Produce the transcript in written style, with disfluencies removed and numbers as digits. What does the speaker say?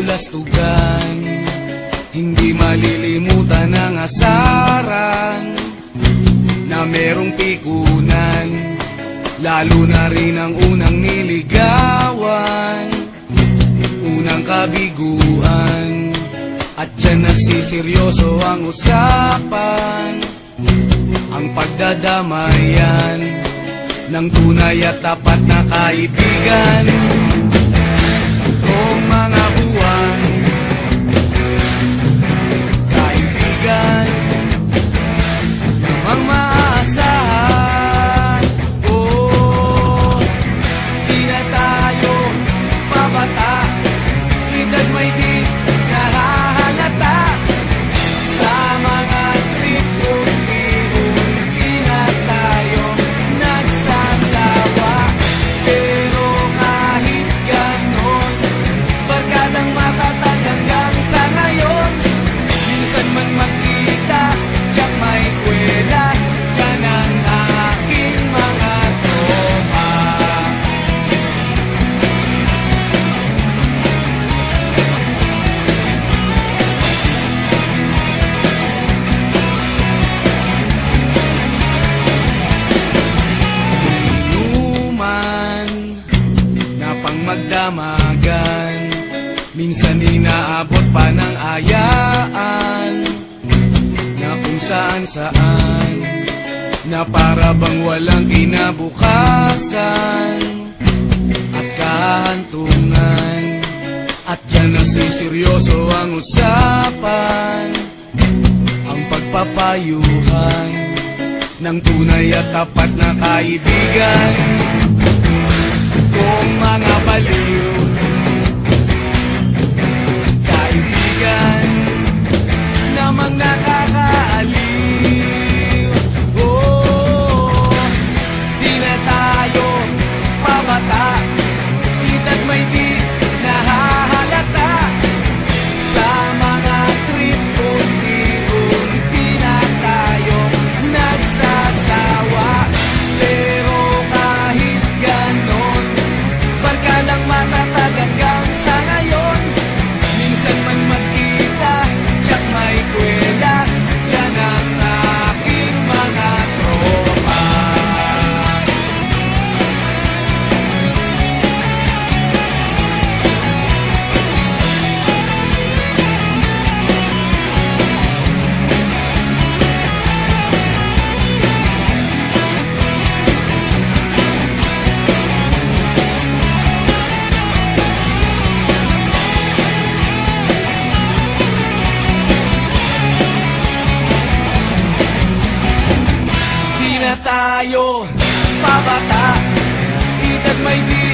kabulastugan. Hindi malilimutan ang asaran na merong pikunan, lalo na rin ang unang niligawan, unang kabiguan. At dyan nasiseryoso ang usapan, ang pagdadamayan ng tunay at tapat na kaibigan. O mga buwan, kaibigan, namang maaasahan. Di na tayo pabata, edad may di nahahalata. Sa mga trip unti-unti na tayo nagsasawa. Pero kahit ganon, barkadang matatag hanggang sa ngayon. Minsan man magkita, tiyak may kwela, yan ang aking mga tropa. Inuman na pang magdamagan, minsan inaabot pa ng ayaan, na kung saan-saan, na para bang walang kinabukasan at kahantungan. At dyan nasiseryoso ang usapan, ang pagpapayuhan ng tunay at tapat na kaibigan. Kung mga baliw, kaibigan, namang nakakaaliw. Di na tayo pabata, edad may di nahahalata. Sa mga trip unti-unti na tayo nagsasawa. Pero kahit ganon, barkadang matatag hanggang sa ngayon. Minsan man magkita, tiyak may kwela, yan ang aking mga tropa. Di na tayo pabata, edad may di